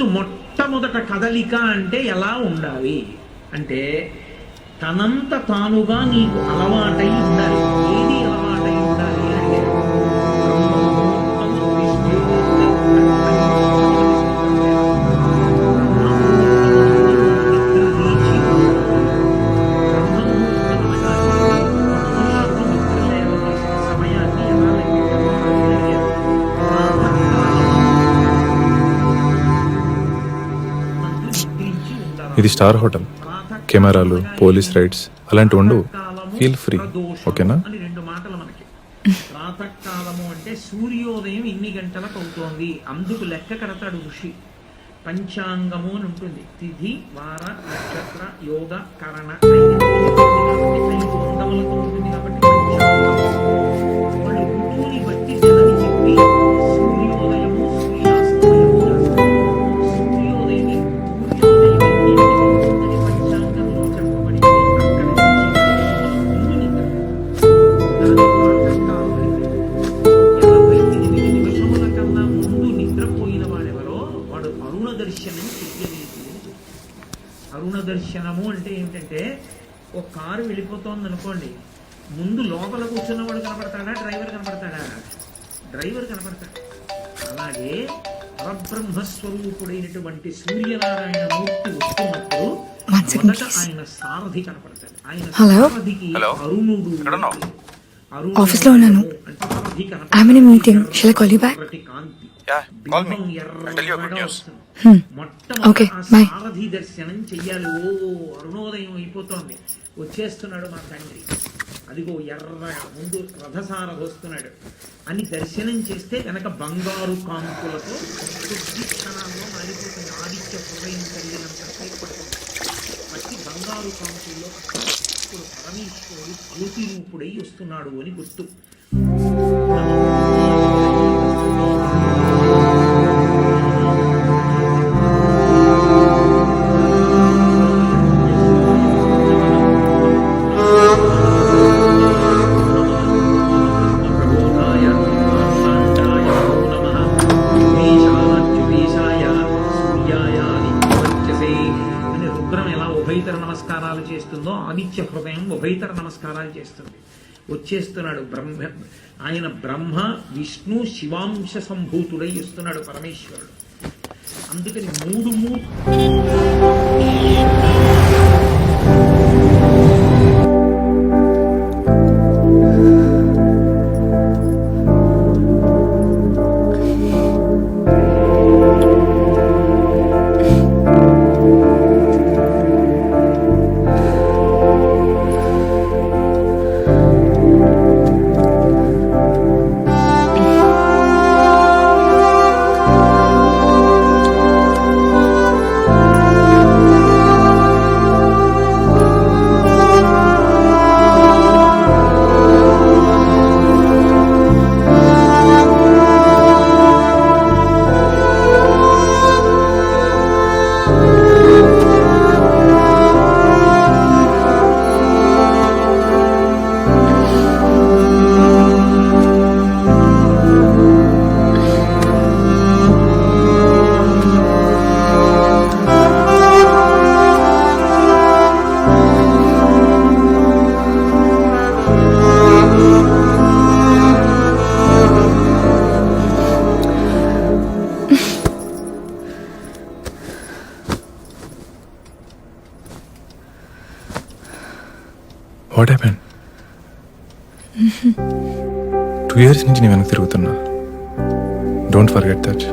మనస్సు మొట్టమొదట కదలిక అంటే ఎలా ఉండాలి అంటే తనంత తానుగా నీకు అలవాటై ఉండాలి. ఏది అలవాటై ఉండాలి అంటే ఇది స్టార్ హోటల్. కెమెరాలు, పోలీస్ రైడ్స్ అలాంటివి ఉండవు. ఫీల్ ఫ్రీ, ఓకేనా? అని రెండు మాటలు మనకి. ప్రాతకాలము అంటే సూర్యోదయం ఇన్ని గంటలకు అవుతోంది, అందుకు లెక్క కడతాడు ఋషి. పంచాంగము అని ఉంటుంది. తిథి, వార, నక్షత్ర, యోగ, కరణ, 5 అంగములతో ఉంటుంది కాబట్టి వాళ్ళు ఋతువుని బట్టి నెలని చెప్పి సూర్యోదయము, సూర్యాస్తమయము రాస్తారు. సూర్యోదయం పంచాంగంలో చెప్పబడిందో అక్కడి నుంచి ముందు నిద్ర. దర్శనం చెయ్యలేదు. అరుణ దర్శనము అంటే ఏమిటంటే ఒక కారు వెళ్ళిపోతోంది అనుకోండి, ముందు లోపల కూర్చున్నవాడు కనపడతాడా, డ్రైవర్ కనపడతాడా? డ్రైవర్ కనపడతాడు. అలాగే పరబ్రహ్మస్వరూపుడైనటువంటి సూర్యనారాయణ మూర్తి వస్తున్నప్పుడు మొదట ఆయన సారథి కనపడతాడు. ఆయన సారథికి అరుణుడు. ఆఫీస్ లో ఉన్నాను. I'm in a meeting. Shall I call you back? Okay, bye. సారథి దర్శనం చెయ్యాలి. ఓ అరుణోదయం అయిపోతోంది, వచ్చేస్తున్నాడు మా తండ్రి, అదిగో ఎర్ర ముందు రథసారథి వస్తున్నాడు అని దర్శనం చేస్తే కనుక బంగారు కాంతులతో కొద్ది క్షణాల్లో మారిపోతుంది. ఆదిత్య హృదయం కలిగినంత పట్టి బంగారు కాంతుల్లో ఇప్పుడు పరమేశ్వరుడు అలుతి రూపుడై వస్తున్నాడు అని గుర్తు. ఉభయతర నమస్కారాలు చేస్తుందో ఆదిత్య హృదయం ఉభయతర నమస్కారాలు చేస్తుంది. వచ్చేస్తున్నాడు బ్రహ్మ. ఆయన బ్రహ్మ, విష్ణు, శివాంశ సంభూతుడై వస్తున్నాడు పరమేశ్వరుడు. అందుకని మూడు వాట్ హ్యాపెన్? 2 years నుంచి నేను వెనక్కి తిరుగుతున్నా. Don't forget that.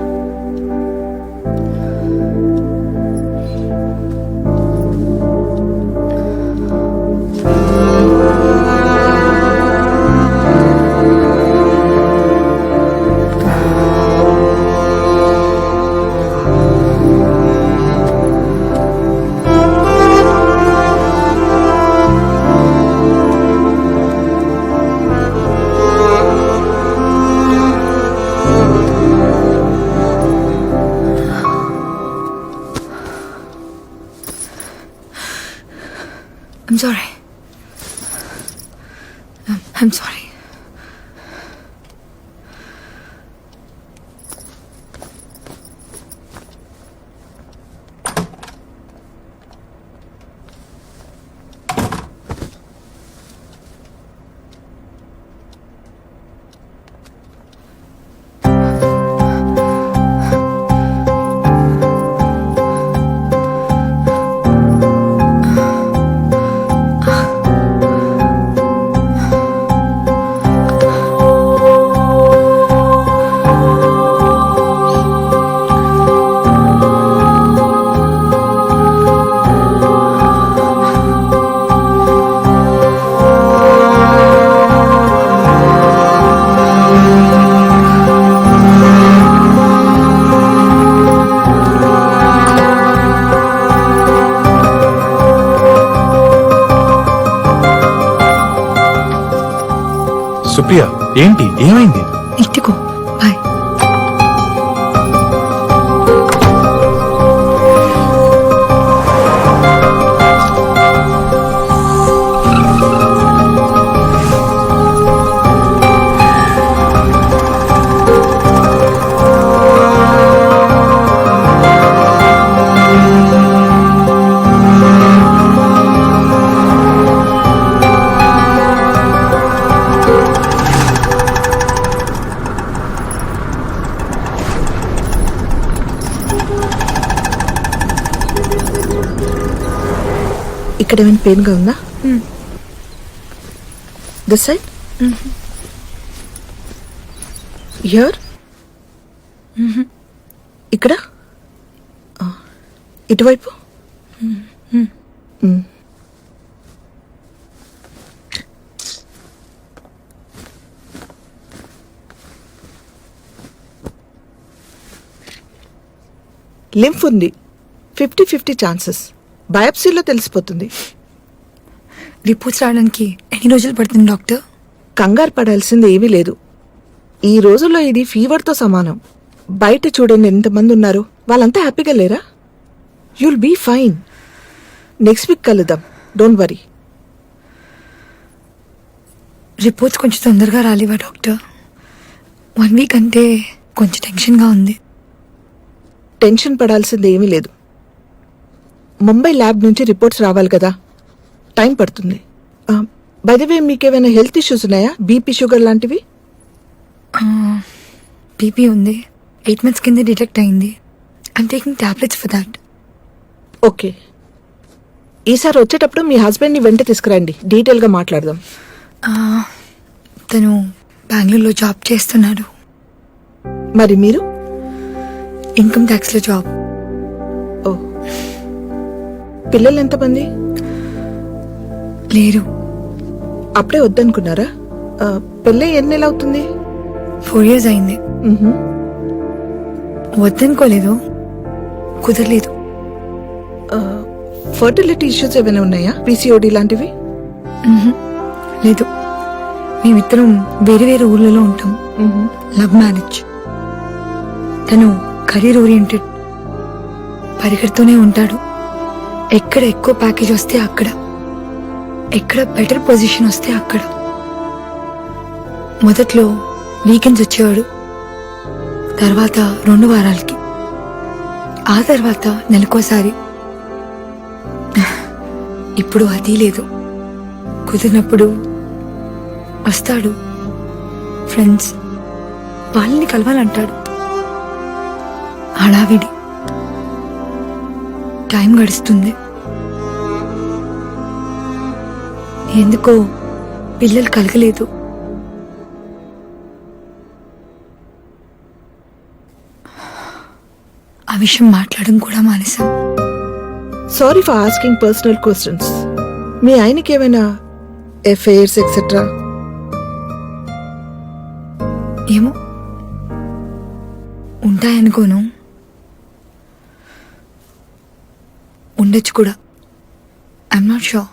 I'm sorry. I'm sorry. Supriya ఏంటి ఏమైంది? ఇట్టుకో బాయ్. ఇక్కడ ఏమైనా పెయిన్గా ఉందా? దిస్ సైడ్, హియర్, ఇక్కడ, ఇటువైపు. లింఫ్ ఉంది, 50-50 ఛాన్సెస్. బయాప్సీలో తెలిసిపోతుంది. రిపోర్ట్స్ రావడానికి ఎన్ని రోజులు పడుతుంది డాక్టర్? కంగారు పడాల్సింది ఏమీ లేదు. ఈ రోజుల్లో ఇది ఫీవర్తో సమానం. బయట చూడండి ఎంతమంది ఉన్నారు, వాళ్ళంతా హ్యాపీగా లేరా? You'll be fine. Next week కలుద్దాం, డోంట్ వరీ. రిపోర్ట్స్ కొంచెం తొందరగా రాలేవా డాక్టర్? 1 వీక్ అంటే కొంచెం టెన్షన్గా ఉంది. టెన్షన్ పడాల్సింది ఏమీ లేదు. ముంబై ల్యాబ్ నుంచి రిపోర్ట్స్ రావాలి కదా, టైం పడుతుంది. బై ద వే, మీకేమైనా హెల్త్ ఇష్యూస్ ఉన్నాయా? బీపీ, షుగర్ లాంటివి? బీపీ ఉంది, 8 months కింద డిటెక్ట్ అయింది. I'm taking tablets for that. Okay, ఈసారి వచ్చేటప్పుడు మీ హస్బెండ్ని వెంట తీసుకురండి, డీటెయిల్గా మాట్లాడదాం. తను బెంగళూరులో జాబ్ చేస్తున్నాడు. మరి మీరు? Income ట్యాక్స్లో job. ఓ, పిల్లలు ఎంతమంది? లేరు. అప్పుడే వద్దనుకున్నారా? పెళ్ళి ఎన్ని నెలలు అవుతుంది? 4 years అయింది. వద్దనుకోలేదు, కుదరలేదు. ఫర్టిలిటీ ఇష్యూస్ ఏమైనా ఉన్నాయా? పీసీఓడి లాంటివి? లేదు, మేమిద్దరం వేరే వేరే ఊర్లలో ఉంటాం. Love marriage. తను కెరీర్ ఓరియంటెడ్, పరిగెడుతూనే ఉంటాడు. ఎక్కడ ఎక్కువ ప్యాకేజ్ వస్తే అక్కడ, ఎక్కడ బెటర్ పొజిషన్ వస్తే అక్కడ. మొదట్లో వీకెండ్స్ వచ్చేవాడు, తర్వాత 2 వారాలకి, ఆ తర్వాత నెలకోసారి. ఇప్పుడు అది లేదు. కుదిరినప్పుడు వస్తాడు. ఫ్రెండ్స్ వాళ్ళని కలవాలంటాడు. హడావిడి. టైం గడుస్తుంది. ఎందుకో పిల్లలు కలగలేదు. ఆ విషయం మాట్లాడడం కూడా మానేశాం. Sorry for asking personal questions. మీ ఆయనకి ఏమైనా ఎఫైర్స్ ఎక్సెట్రా? ఏమో, ఉంటాయనుకోను, ఉండొచ్చు కూడా. I'm not sure.